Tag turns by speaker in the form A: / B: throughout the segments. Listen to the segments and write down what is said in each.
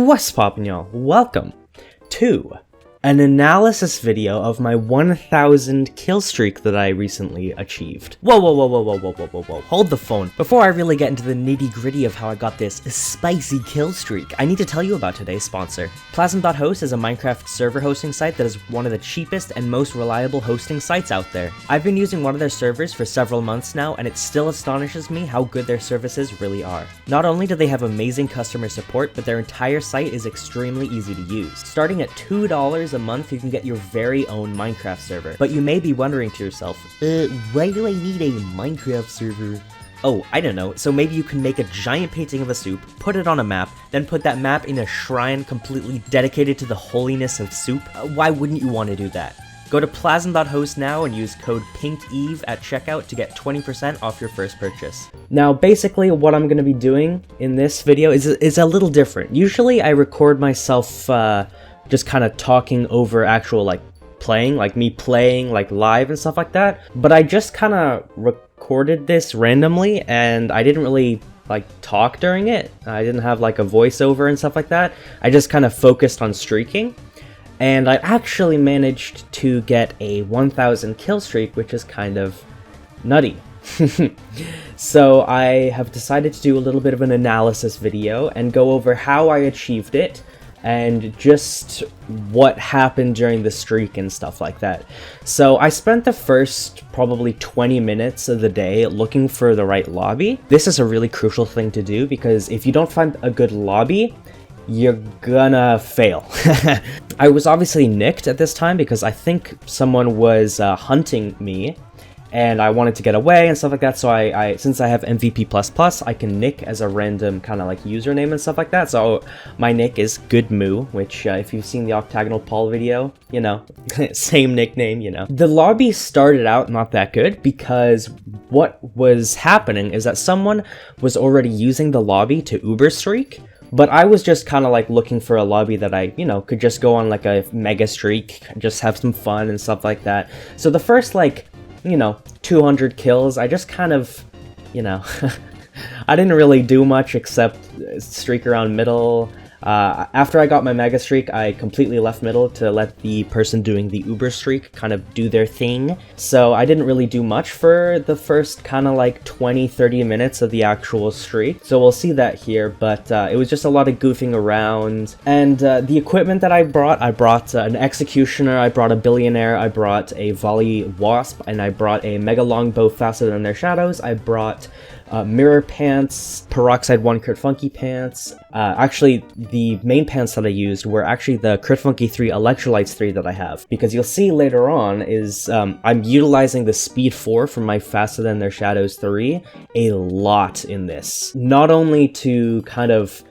A: What's poppin', y'all? Welcome to an analysis video of my 1000 kill streak that I recently achieved. Whoa, hold the phone. Before I really get into the nitty gritty of how I got this spicy kill streak, I need to tell you about today's sponsor. Plasm.host is a Minecraft server hosting site that is one of the cheapest and most reliable hosting sites out there. I've been using one of their servers for several months now, and it still astonishes me how good their services really are. Not only do they have amazing customer support, but their entire site is extremely easy to use. Starting at $2 a month, you can get your very own Minecraft server. But you may be wondering to yourself, why do I need a Minecraft server? Oh, I don't know, so maybe you can make a giant painting of a soup, put it on a map, then put that map in a shrine completely dedicated to the holiness of soup? Why wouldn't you want to do that? Go to plasm.host now and use code PinkEve at checkout to get 20% off your first purchase. Now, basically what I'm going to be doing in this video is a little different. Usually I record myself just kind of talking over actual playing, like me playing live and stuff like that, but I just kind of recorded this randomly and I didn't really talk during it. I didn't have a voiceover and stuff like that. I just kind of focused on streaking, and I actually managed to get a 1000 kill streak, which is kind of nutty. So I have decided to do a little bit of an analysis video and go over how I achieved it and just what happened during the streak and stuff like that. So I spent the first probably 20 minutes of the day looking for the right lobby. This is a really crucial thing to do because if you don't find a good lobby, you're gonna fail. I was obviously nicked at this time because I think someone was hunting me and I wanted to get away and stuff like that, so I since I have MVP++, I can nick as a random kind of username and stuff like that, so my nick is GoodMoo, which if you've seen the Octagonal Paul video, you know, same nickname, you know. The lobby started out not that good because what was happening is that someone was already using the lobby to Uber streak, but I was just kind of looking for a lobby that I, you know, could just go on a mega streak, just have some fun and stuff like that. So the first 200 kills, I just kind of, you know, I didn't really do much except streak around middle. After I got my mega streak, I completely left middle to let the person doing the Uber streak kind of do their thing. So I didn't really do much for the first kind of 20-30 minutes of the actual streak. So we'll see that here, but it was just a lot of goofing around. And the equipment that I brought an executioner, I brought a billionaire, I brought a volley wasp, and I brought a mega longbow faster than their shadows. I brought mirror pants, peroxide 1 crit funky pants. Actually, the main pants that I used were actually the crit funky 3 electrolytes 3 that I have, because you'll see later on is I'm utilizing the speed 4 from my faster than their shadows 3 a lot in this, not only to kind of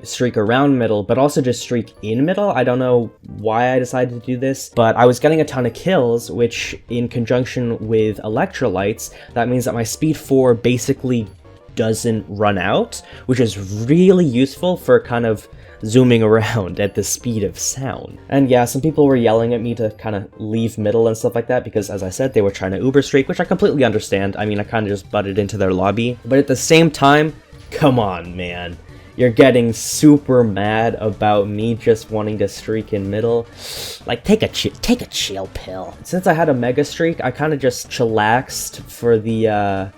A: streak around middle, but also just streak in middle. I don't know why I decided to do this, but I was getting a ton of kills, which in conjunction with electrolytes, that means that my speed 4 basically doesn't run out, which is really useful for kind of zooming around at the speed of sound. And yeah, some people were yelling at me to kind of leave middle and stuff like that because, as I said, they were trying to Uber streak, which I completely understand. I mean, I kind of just butted into their lobby, but at the same time, come on, man. You're getting super mad about me just wanting to streak in middle. Take a chill pill. Since I had a mega streak, I kind of just chillaxed for the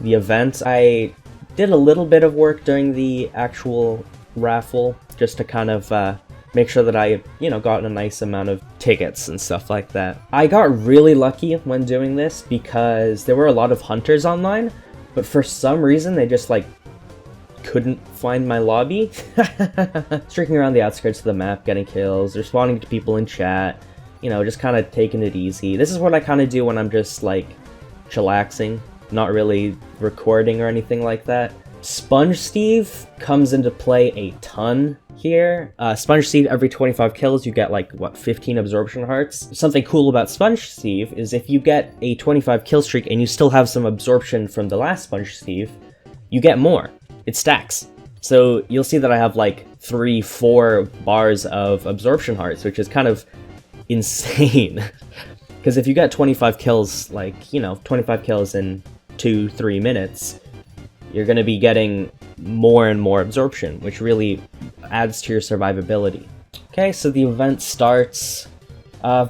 A: event. I did a little bit of work during the actual raffle just to kind of make sure that I, you know, got a nice amount of tickets and stuff like that. I got really lucky when doing this because there were a lot of hunters online, but for some reason they just couldn't find my lobby. Streaking around the outskirts of the map, getting kills, responding to people in chat, you know, just kind of taking it easy. This is what I kind of do when I'm just chillaxing, not really recording or anything like that. Sponge Steve comes into play a ton here. Sponge Steve, every 25 kills you get 15 absorption hearts. Something cool about Sponge Steve is if you get a 25 kill streak and you still have some absorption from the last Sponge Steve, you get more. It stacks. So you'll see that I have 3-4 bars of absorption hearts, which is kind of insane. Because if you get 25 kills, 25 kills in 2-3 minutes, you're going to be getting more and more absorption, which really adds to your survivability. Okay, so the event starts.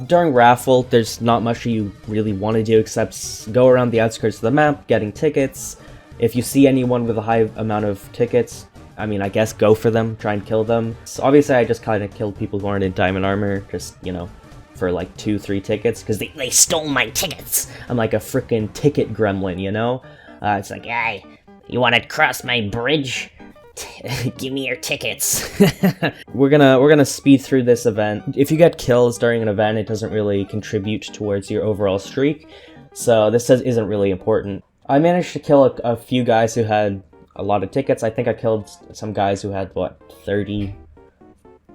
A: During raffle, there's not much you really want to do except go around the outskirts of the map, getting tickets. If you see anyone with a high amount of tickets, I mean, I guess go for them, try and kill them. So obviously, I just kind of killed people who aren't in diamond armor, just, you know, for like 2-3 tickets, because they stole my tickets! I'm like a freaking ticket gremlin, you know? It's like, hey, you want to cross my bridge? Give me your tickets. We're gonna speed through this event. If you get kills during an event, it doesn't really contribute towards your overall streak, so this isn't really important. I managed to kill a few guys who had a lot of tickets. I think I killed some guys who had, what, 30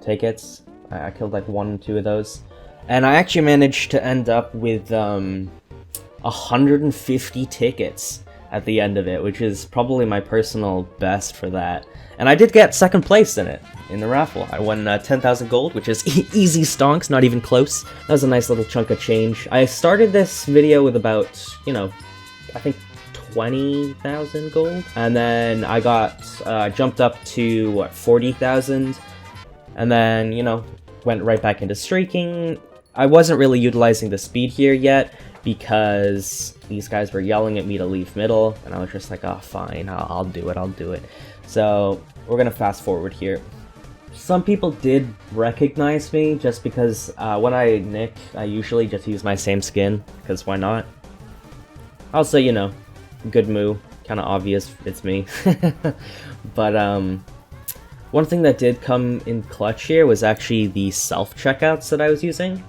A: tickets? I killed like 1 or 2 of those. And I actually managed to end up with 150 tickets at the end of it, which is probably my personal best for that. And I did get 2nd place in it, in the raffle. I won 10,000 gold, which is easy stonks, not even close. That was a nice little chunk of change. I started this video with about, you know, I think 20,000 gold. And then I got jumped up to, what, 40,000. And then, you know, went right back into streaking. I wasn't really utilizing the speed here yet, because these guys were yelling at me to leave middle, and I was just like, oh, fine, I'll do it. So we're gonna fast forward here. Some people did recognize me just because when I nick, I usually just use my same skin, because why not? Also, you know, good move, kind of obvious it's me. But one thing that did come in clutch here was actually the self-checkouts that I was using.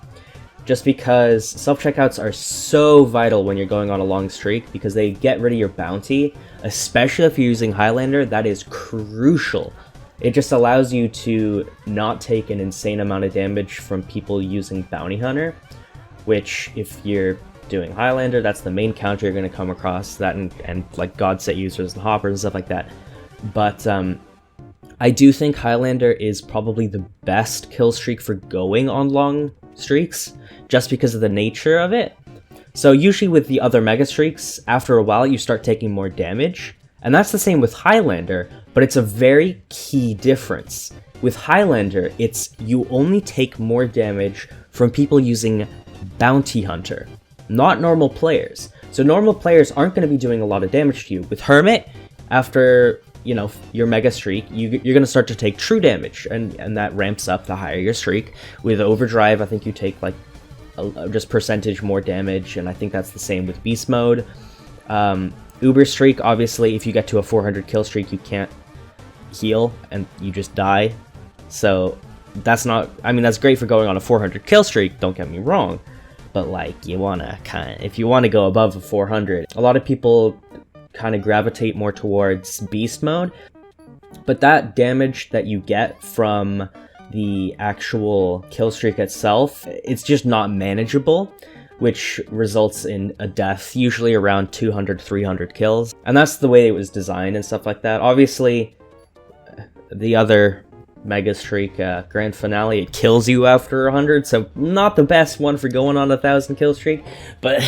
A: Just because self-checkouts are so vital when you're going on a long streak, because they get rid of your bounty, especially if you're using Highlander. That is crucial. It just allows you to not take an insane amount of damage from people using Bounty Hunter, which if you're doing Highlander, that's the main counter you're going to come across, that and like God set users and hoppers and stuff like that. But I do think Highlander is probably the best kill streak for going on long streaks, just because of the nature of it. So usually with the other mega streaks, after a while you start taking more damage, and that's the same with Highlander, but it's a very key difference. With Highlander, it's you only take more damage from people using Bounty Hunter, not normal players. So normal players aren't going to be doing a lot of damage to you. With Hermit, after, you know, your mega streak, you're going to start to take true damage, and that ramps up the higher your streak. With Overdrive, I think you take like just percentage more damage, and I think that's the same with Beast Mode. Uber Streak, obviously, if you get to a 400 kill streak, you can't heal, and you just die. So that's not, I mean, that's great for going on a 400 kill streak, don't get me wrong, but like, you wanna if you want to go above a 400, a lot of people kind of gravitate more towards Beast Mode, but that damage that you get from the actual kill streak itself, it's just not manageable, which results in a death, usually around 200-300 kills. And that's the way it was designed and stuff like that. Obviously, the other mega streak, grand finale, it kills you after 100, so not the best one for going on a 1,000 kill streak, but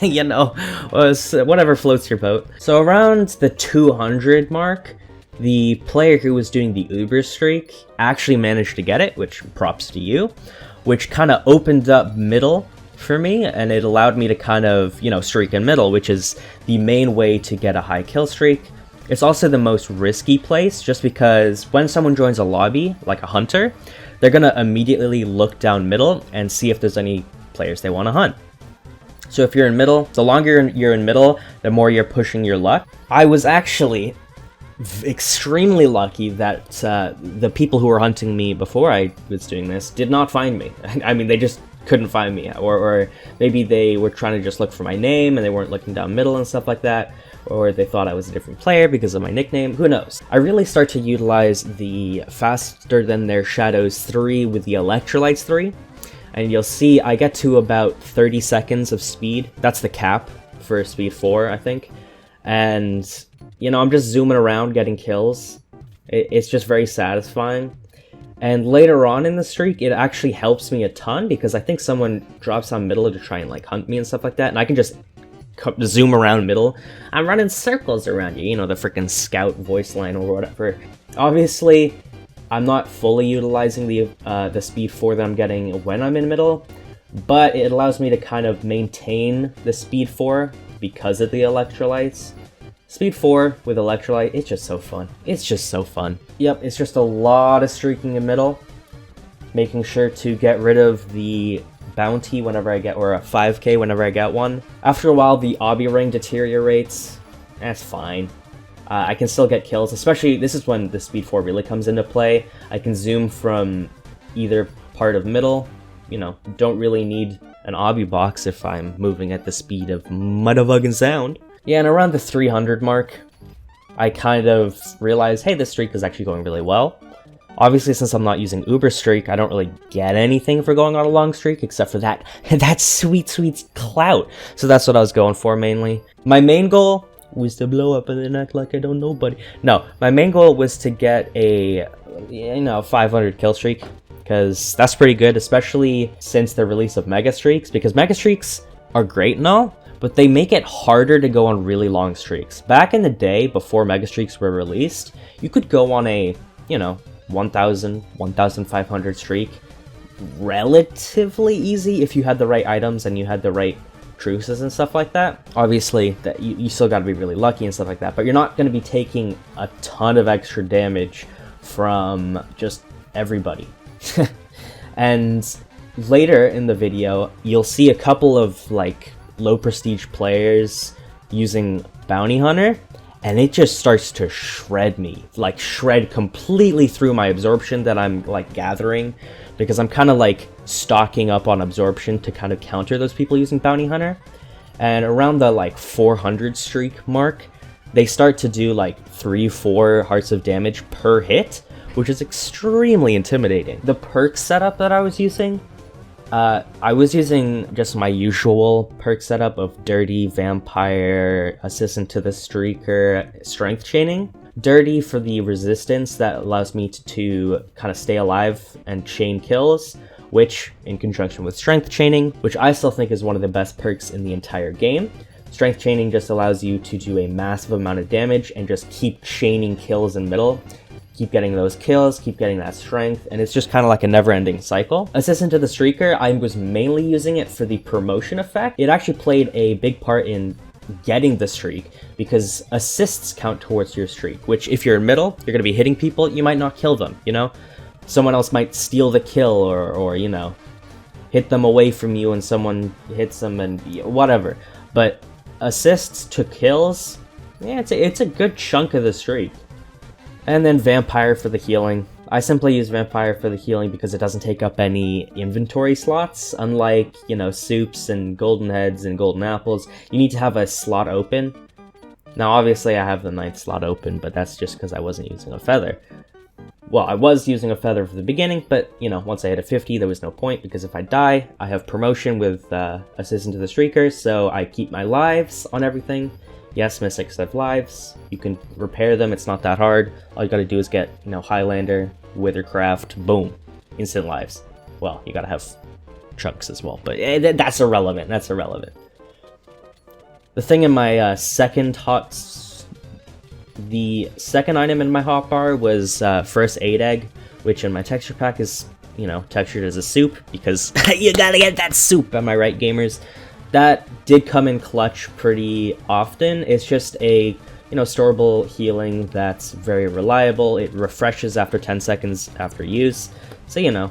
A: you know, whatever floats your boat. So around the 200 mark, the player who was doing the Uber streak actually managed to get it, which props to you, which kind of opened up middle for me, and it allowed me to kind of, you know, streak in middle, which is the main way to get a high kill streak. It's also the most risky place, just because when someone joins a lobby, like a hunter, they're gonna immediately look down middle and see if there's any players they want to hunt. So if you're in middle, the longer you're in middle, the more you're pushing your luck. I was actually extremely lucky that the people who were hunting me before I was doing this did not find me. I mean, they just couldn't find me, or maybe they were trying to just look for my name and they weren't looking down middle and stuff like that, or they thought I was a different player because of my nickname, who knows. I really start to utilize the faster than their shadows 3 with the electrolytes 3, and you'll see I get to about 30 seconds of speed. That's the cap for speed 4, I think. And you know, I'm just zooming around getting kills. It's just very satisfying. And later on in the streak, it actually helps me a ton, because I think someone drops on middle to try and like hunt me and stuff like that, and I can just zoom around middle. I'm running circles around you, you know, the freaking scout voice line or whatever. Obviously, I'm not fully utilizing the speed 4 that I'm getting when I'm in middle, but it allows me to kind of maintain the speed 4 because of the electrolytes. Speed 4 with electrolyte, it's just so fun. It's just so fun. Yep, it's just a lot of streaking in middle, making sure to get rid of the bounty whenever I get, or a 5k whenever I get one. After a while, the obby ring deteriorates. That's fine. I can still get kills, especially this is when the speed 4 really comes into play. I can zoom from either part of middle, you know, don't really need an obby box if I'm moving at the speed of motherfucking sound. Yeah, and around the 300 mark, I kind of realized, hey, this streak is actually going really well. Obviously, since I'm not using Uber Streak, I don't really get anything for going on a long streak, except for that sweet, sweet clout. So that's what I was going for mainly. My main goal was to blow up and then act like I don't know nobody. No, my main goal was to get a, 500 kill streak, because that's pretty good, especially since the release of Mega Streaks, because Mega Streaks are great and all, but they make it harder to go on really long streaks. Back in the day, before Mega Streaks were released, you could go on a, 1,000, 1,500 streak relatively easy if you had the right items and you had the right truces and stuff like that. Obviously, that you still got to be really lucky and stuff like that, but you're not going to be taking a ton of extra damage from just everybody. And later in the video, you'll see a couple of like low prestige players using Bounty Hunter, and it just starts to shred me, like shred completely through my absorption that I'm like gathering, because I'm kind of like stocking up on absorption to kind of counter those people using Bounty Hunter. And around the like 400 streak mark, they start to do like 3-4 hearts of damage per hit, which is extremely intimidating. The perk setup that I was using, I was using just my usual perk setup of Dirty, Vampire, Assistant to the Streaker, Strength Chaining. Dirty for the resistance that allows me to kind of stay alive and chain kills, which in conjunction with Strength Chaining, which I still think is one of the best perks in the entire game. Strength Chaining just allows you to do a massive amount of damage and just keep chaining kills in middle. Keep getting those kills, keep getting that strength, and it's just kind of like a never-ending cycle. Assistant to the Streaker, I was mainly using it for the promotion effect. It actually played a big part in getting the streak, because assists count towards your streak, which if you're in middle, you're going to be hitting people, you might not kill them, Someone else might steal the kill or hit them away from you and someone hits them and whatever. But assists to kills, yeah, it's a good chunk of the streak. And then Vampire for the healing. I simply use Vampire for the healing because it doesn't take up any inventory slots. Unlike, soups and golden heads and golden apples, you need to have a slot open. Now, obviously, I have the 9th slot open, but that's just because I wasn't using a feather. Well, I was using a feather for the beginning, but, once I hit a 50, there was no point, because if I die, I have promotion with Assistant to the Streaker, so I keep my lives on everything. Yes, Mystics have lives. You can repair them, it's not that hard. All you gotta do is get, Highlander, Withercraft, boom, instant lives. Well, you gotta have chunks as well, but that's irrelevant, The thing in my the second item in my hotbar was First Aid Egg, which in my texture pack is, textured as a soup, because you gotta get that soup, am I right, gamers? That did come in clutch pretty often. It's just a, storable healing that's very reliable. It refreshes after 10 seconds after use. So,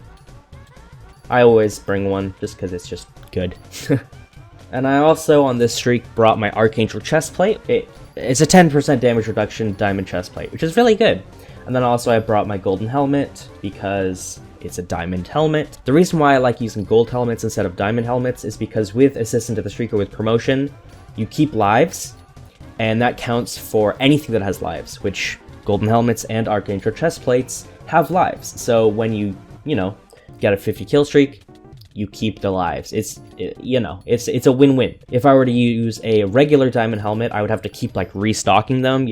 A: I always bring one just because it's just good. And I also, on this streak, brought my Archangel chestplate. It's a 10% damage reduction diamond chestplate, which is really good. And then also I brought my golden helmet because it's a diamond helmet. The reason why I like using gold helmets instead of diamond helmets is because with Assistant to the Streaker with promotion, you keep lives, and that counts for anything that has lives, which golden helmets and Archangel chestplates have lives. So when you get a 50 kill streak, you keep the lives. It's a win-win. If I were to use a regular diamond helmet, I would have to keep like restocking them,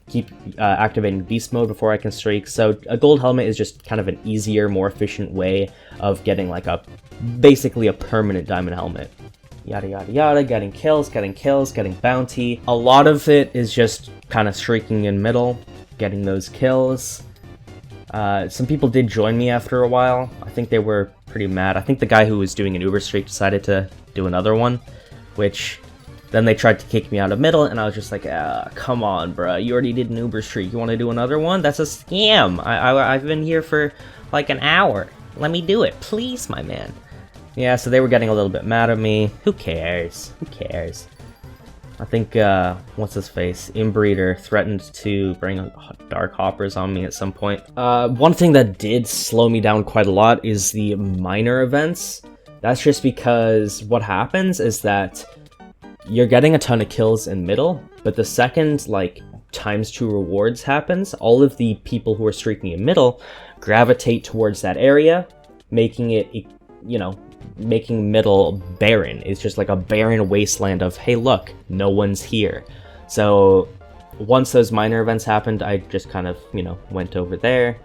A: keep activating beast mode before I can streak. So a gold helmet is just kind of an easier, more efficient way of getting like basically a permanent diamond helmet. Yada yada yada, getting kills, getting bounty. A lot of it is just kind of streaking in middle, getting those kills. Some people did join me after a while. I think they were pretty mad. I think the guy who was doing an Uber streak decided to do another one, which then they tried to kick me out of middle, and I was just like, come on, bruh. You already did an Uber streak. You want to do another one? That's a scam. I've been here for like an hour. Let me do it, please, my man. Yeah, so they were getting a little bit mad at me. Who cares? Who cares? I think, what's his face? Inbreeder threatened to bring Dark Hoppers on me at some point. One thing that did slow me down quite a lot is the minor events. That's just because what happens is that you're getting a ton of kills in middle, but the second, like, ×2 rewards happens, all of the people who are streaking in middle gravitate towards that area, making it, you know, making middle barren. It's just like a barren wasteland of, hey, look, no one's here. So once those minor events happened, I just kind of, you know, went over there,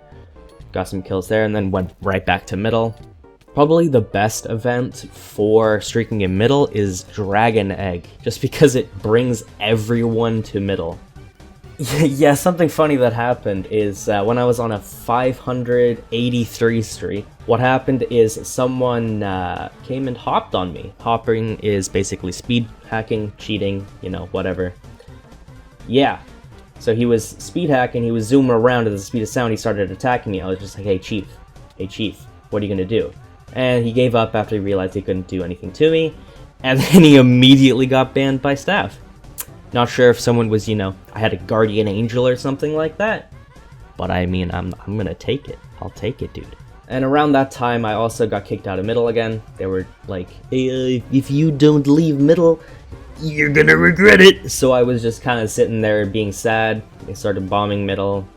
A: got some kills there, and then went right back to middle. Probably the best event for streaking in middle is Dragon Egg, just because it brings everyone to middle. Yeah, something funny that happened is when I was on a 583 streak, what happened is someone came and hopped on me. Hopping is basically speed hacking, cheating, you know, whatever. Yeah, so he was speed hacking, he was zooming around at the speed of sound, he started attacking me. I was just like, hey chief, what are you gonna do? And he gave up after he realized he couldn't do anything to me, and then he immediately got banned by staff. Not sure if someone was, you know, I had a guardian angel or something like that, but I mean, I'm gonna take it. I'll take it, dude. And around that time, I also got kicked out of middle again. They were like, hey, if you don't leave middle, you're gonna regret it. So I was just kind of sitting there being sad. They started bombing middle.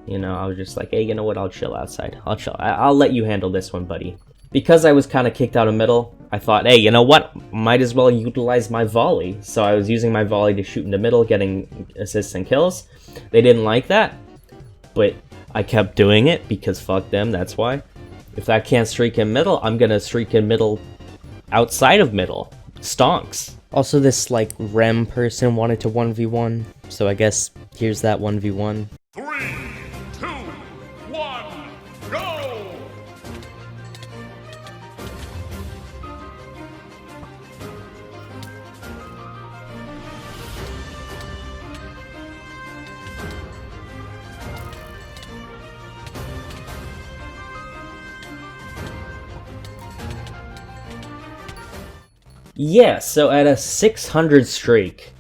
A: You know, I was just like, hey, you know what? I'll chill outside. I'll chill. I'll let you handle this one, buddy. Because I was kind of kicked out of middle, I thought, hey, you know what? Might as well utilize my volley. So I was using my volley to shoot into middle, getting assists and kills. They didn't like that, but I kept doing it because fuck them, that's why. If I can't streak in middle, I'm gonna streak in middle outside of middle. Stonks. Also, this, like, Rem person wanted to 1v1, so I guess here's that 1v1.
B: 3, 2, 1, go!
A: Yeah, so at a 600 streak,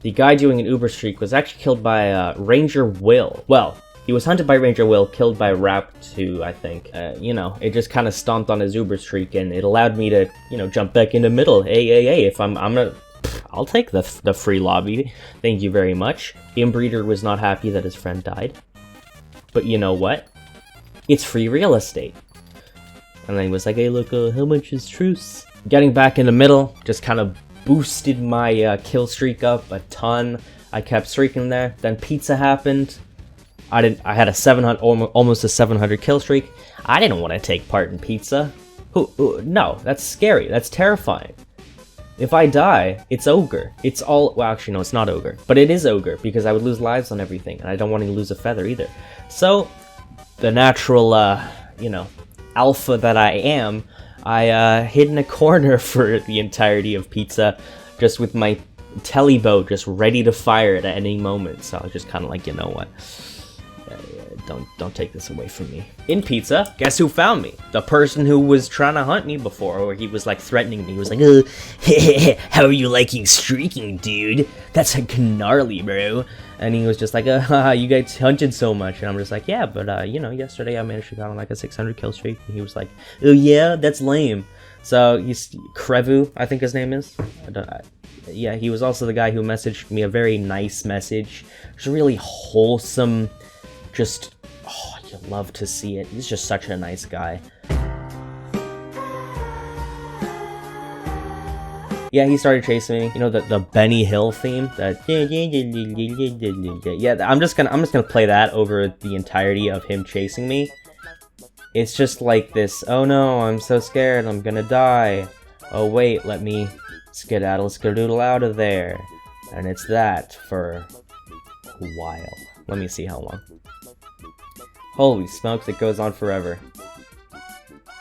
A: the guy doing an Uber streak was actually killed by Ranger Will. Well, he was hunted by Ranger Will, killed by Rap 2, I think. You know, it just kind of stomped on his Uber streak, and it allowed me to, you know, jump back into middle. Hey, if I'll take the free lobby. Thank you very much. Inbreeder was not happy that his friend died. But you know what? It's free real estate. And then he was like, hey, look, how much is truce? Getting back in the middle just kind of boosted my kill streak up a ton. I kept streaking there. Then pizza happened. I had a 700, almost a 700 kill streak. I didn't want to take part in pizza. No, that's scary. That's terrifying. If I die, it's ogre. It's all, well, actually, no, it's not ogre, but it is ogre because I would lose lives on everything, and I don't want to lose a feather either. So, the natural, you know, alpha that I am, I hid in a corner for the entirety of pizza, just with my telebow just ready to fire at any moment. So I was just kind of like, you know what? Don't take this away from me. In pizza, guess who found me? The person who was trying to hunt me before, or he was like threatening me. He was like, how are you liking streaking, dude? That's gnarly, bro. And he was just like, you guys hunted so much. And I'm just like, yeah, but you know, yesterday I managed to get on like a 600 kill streak. And he was like, oh yeah, that's lame. So he's Krevu, I think his name is. Yeah, he was also the guy who messaged me a very nice message. It was really wholesome. Just, oh, you love to see it. He's just such a nice guy. Yeah, he started chasing me. You know, the Benny Hill theme. That yeah, I'm just gonna play that over the entirety of him chasing me. It's just like this. Oh no, I'm so scared. I'm gonna die. Oh wait, let me skedaddle out of there. And it's that for a while. Let me see how long. Holy smokes, it goes on forever.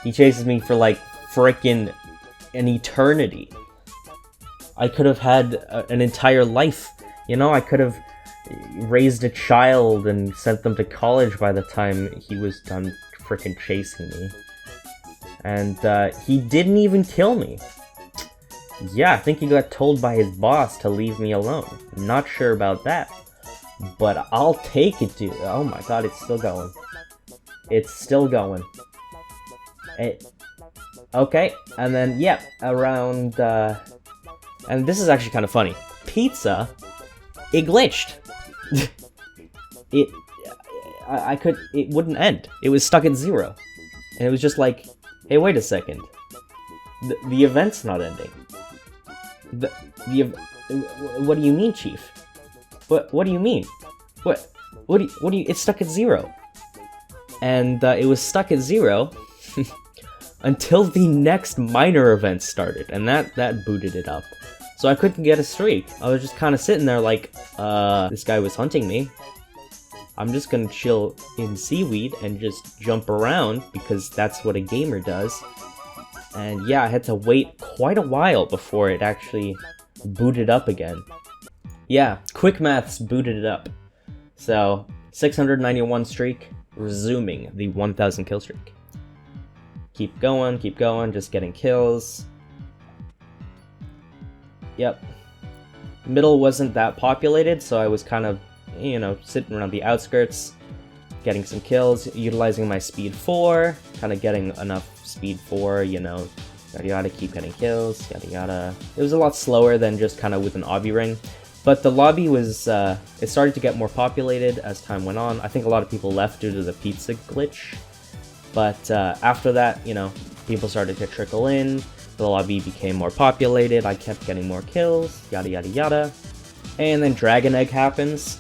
A: He chases me for like frickin' an eternity. I could have had an entire life, you know? I could have raised a child and sent them to college by the time he was done frickin' chasing me. And he didn't even kill me. Yeah, I think he got told by his boss to leave me alone. Not sure about that. But I'll take it, dude. Oh my god, it's still going. It's still going. Okay, and then, yeah, around, and this is actually kind of funny. Pizza, it glitched. It wouldn't end. It was stuck at 0. And it was just like, hey, wait a second. The event's not ending. What do you mean, Chief? What do you mean? What do you, it's stuck at 0. And, it was stuck at 0 until the next minor event started, and that booted it up. So I couldn't get a streak. I was just kind of sitting there like, this guy was hunting me. I'm just gonna chill in seaweed and just jump around, because that's what a gamer does. And yeah, I had to wait quite a while before it actually booted up again. Yeah, quick maths booted it up. So, 691 streak, resuming the 1000 kill streak. Keep going, just getting kills. Yep. Middle wasn't that populated, so I was kind of, you know, sitting around the outskirts, getting some kills, utilizing my speed 4, kind of getting enough speed 4, you know, yada yada, keep getting kills, yada yada. It was a lot slower than just kind of with an obby ring, but the lobby was, it started to get more populated as time went on. I think a lot of people left due to the pizza glitch, but after that, you know, people started to trickle in, the lobby became more populated, I kept getting more kills, yada yada yada, and then Dragon Egg happens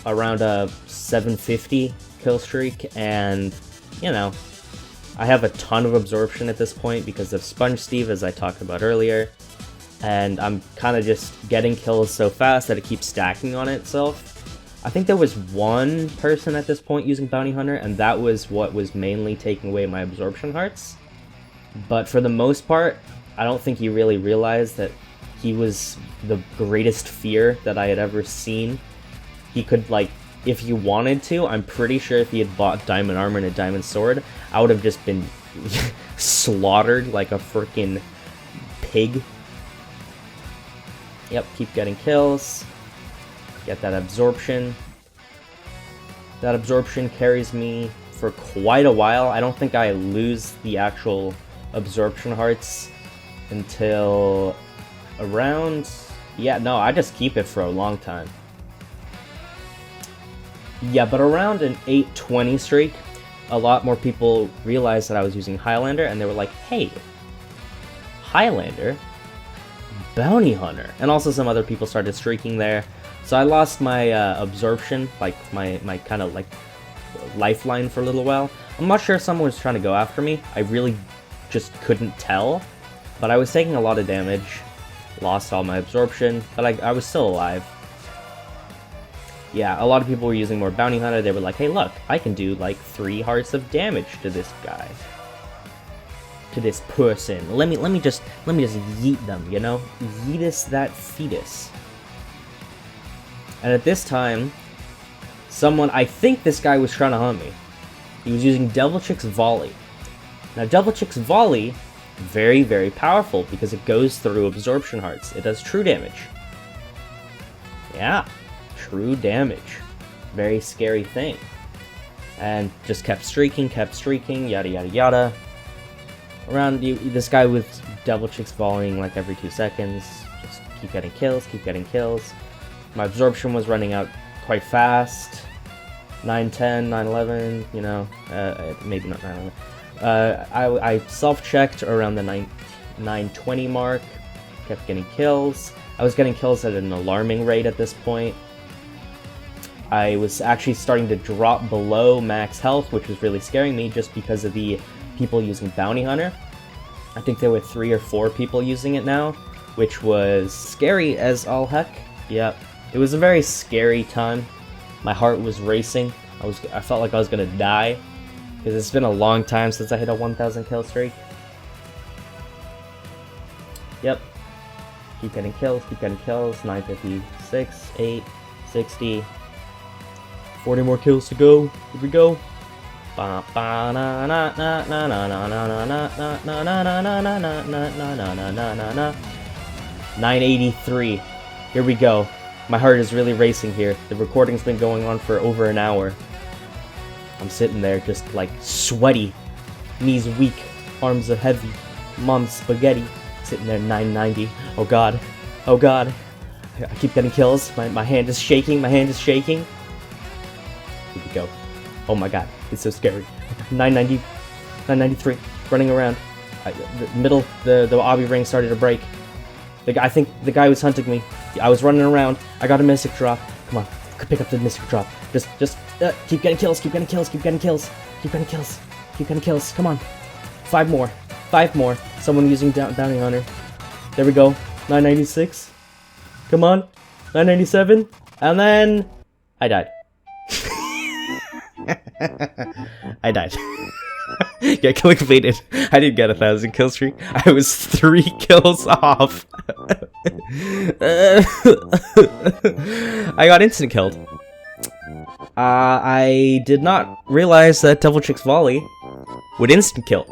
A: around a 750 kill streak, and, you know, I have a ton of absorption at this point because of Sponge Steve, as I talked about earlier, and I'm kind of just getting kills so fast that it keeps stacking on itself. I think there was one person at this point using Bounty Hunter, and that was what was mainly taking away my absorption hearts. But for the most part, I don't think he really realized that he was the greatest fear that I had ever seen. He could, like, if he wanted to, I'm pretty sure if he had bought diamond armor and a diamond sword, I would have just been slaughtered like a freaking pig. Yep, keep getting kills. Get that absorption. That absorption carries me for quite a while. I don't think I lose the actual absorption hearts until around... Yeah, no, I just keep it for a long time. Yeah, but around an 820 streak, a lot more people realized that I was using Highlander, and they were like, hey, Highlander? Bounty Hunter. And also some other people started streaking there. So I lost my absorption, like my kind of like lifeline for a little while. I'm not sure if someone was trying to go after me. I really just couldn't tell. But I was taking a lot of damage, lost all my absorption, but I was still alive. Yeah, a lot of people were using more Bounty Hunter. They were like, hey, look, I can do like 3 hearts of damage to this guy. To this person. Let me just yeet them, you know? Yeetus that fetus. And at this time, I think this guy was trying to hunt me. He was using Devil Chick's Volley. Now, Devil Chick's Volley, very, very powerful because it goes through absorption hearts. It does true damage. Yeah. True damage. Very scary thing. And just kept streaking, yada yada yada. Around this guy with Devil Chicks volleying like every 2 seconds. Just keep getting kills. My absorption was running out quite fast. 910, 911, you know, maybe not 911. I self-checked around the 920 mark. Kept getting kills. I was getting kills at an alarming rate at this point. I was actually starting to drop below max health, which was really scaring me just because of the people using Bounty Hunter. I think there were 3 or 4 people using it now, which was scary as all heck. Yep. It was a very scary time. My heart was racing. I felt like I was gonna die because it's been a long time since I hit a 1,000 kill streak. Yep. Keep getting kills. 956, 8, 60. 40 more kills to go. Here we go. 983. Here we go. My heart is really racing here. The recording's been going on for over an hour. I'm sitting there just like sweaty, knees weak, arms are heavy, mom's spaghetti. Sitting there 990. Oh god. Oh god. I keep getting kills. My hand is shaking. Here we go. Oh my god. It's so scary. 990. 993. Running around. The obby ring started to break. I think the guy was hunting me. I was running around. I got a mystic drop. Come on. Pick up the mystic drop. Just keep getting kills. Keep getting kills. Come on. 5 more. Someone using bounty hunter. There we go. 996. Come on. 997. And then I died. I died. Get clickbaited. I didn't get 1,000 kill streak. I was 3 kills off. I got instant killed. I did not realize that Devil Chick's volley would instant kill.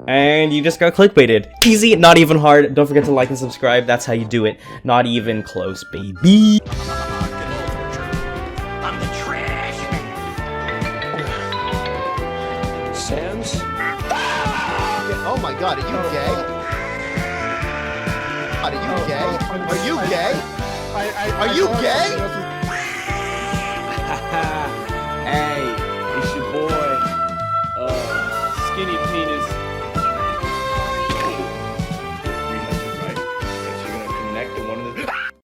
A: And you just got clickbaited. Easy, not even hard. Don't forget to like and subscribe. That's how you do it. Not even close, baby.
B: I'm the trash man.
C: Sans?
D: Oh my god, are you gay? Are you gay? Are you gay? Are you gay?
C: Hey, it's your boy, Skinny Penis